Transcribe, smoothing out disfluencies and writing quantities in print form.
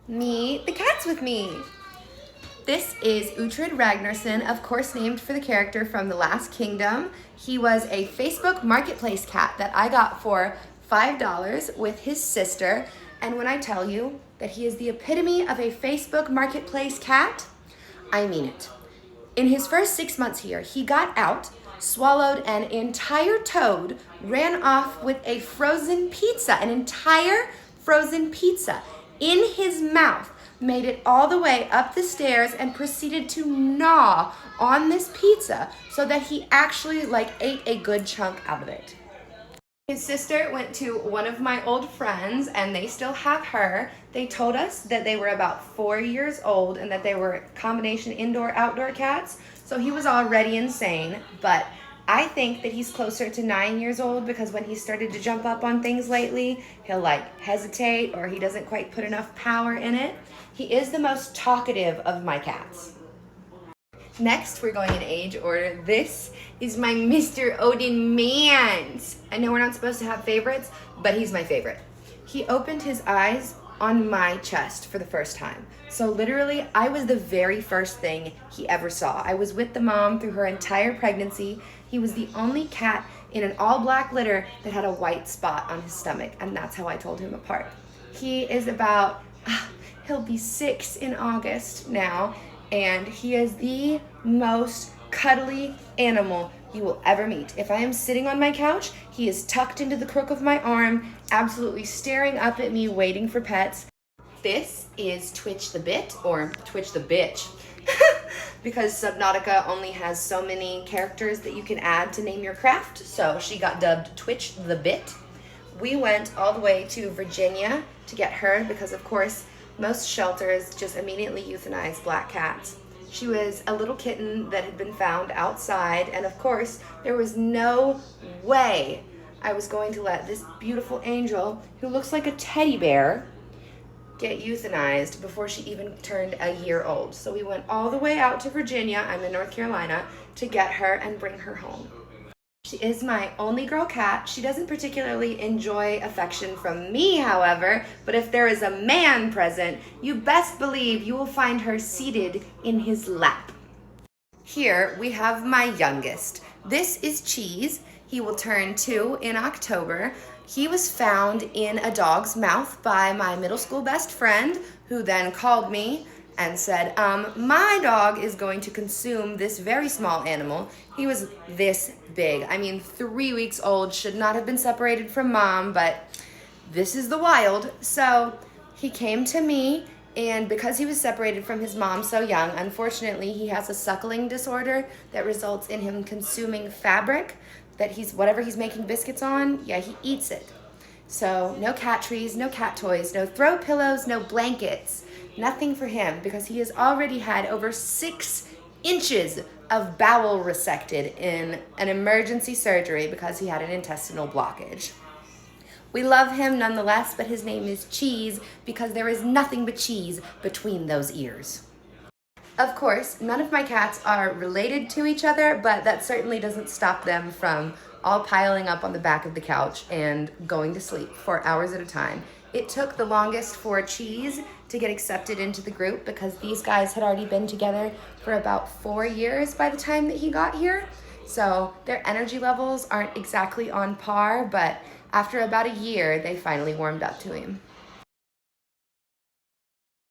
Meet the cats with me. This is Uhtred Ragnarsson, of course named for the character from The Last Kingdom. He was a Facebook Marketplace cat that I got for $5 with his sister. And when I tell you that he is the epitome of a Facebook Marketplace cat, I mean it. In his first 6 months here, he got out, swallowed an entire toad, ran off with a frozen pizza, an entire frozen pizza in his mouth, made it all the way up the stairs and proceeded to gnaw on this pizza so that he actually ate a good chunk out of it. His sister went to one of my old friends and they still have her. They told us that they were about 4 years old and that they were combination indoor-outdoor cats. So he was already insane, but I think that he's closer to 9 years old because when he started to jump up on things lately, he'll hesitate or he doesn't quite put enough power in it. He is the most talkative of my cats. Next, we're going in age order. This is my Mr. Odin Mans. I know we're not supposed to have favorites, but he's my favorite. He opened his eyes on my chest for the first time. So literally, I was the very first thing he ever saw. I was with the mom through her entire pregnancy. He was the only cat in an all-black litter that had a white spot on his stomach, and that's how I told him apart. He is about, he'll be 6 in August now, and he is the most cuddly animal you will ever meet. If I am sitting on my couch, he is tucked into the crook of my arm, absolutely staring up at me, waiting for pets. This is Twitch the Bit, or Twitch the Bitch, because Subnautica only has so many characters that you can add to name your craft, so she got dubbed Twitch the Bit. We went all the way to Virginia to get her because, of course, most shelters just immediately euthanize black cats. She was a little kitten that had been found outside, and of course, there was no way I was going to let this beautiful angel, who looks like a teddy bear, get euthanized before she even turned a year old. So we went all the way out to Virginia, I'm in North Carolina, to get her and bring her home. She is my only girl cat. She doesn't particularly enjoy affection from me, however, but if there is a man present, you best believe you will find her seated in his lap. Here we have my youngest. This is Cheese. He will turn 2 in October. He was found in a dog's mouth by my middle school best friend, who then called me and said, my dog is going to consume this very small animal. He was this big. I mean, 3 weeks old, should not have been separated from mom, but this is the wild. So he came to me, and because he was separated from his mom so young, unfortunately, he has a suckling disorder that results in him consuming fabric that whatever he's making biscuits on, he eats it. So no cat trees, no cat toys, no throw pillows, no blankets. Nothing for him because he has already had over 6 inches of bowel resected in an emergency surgery because he had an intestinal blockage. We love him nonetheless, but his name is Cheese because there is nothing but cheese between those ears. Of course, none of my cats are related to each other, but that certainly doesn't stop them from all piling up on the back of the couch and going to sleep for hours at a time. It took the longest for Cheese to get accepted into the group because these guys had already been together for about 4 years by the time that he got here. So their energy levels aren't exactly on par, but after about a year, they finally warmed up to him.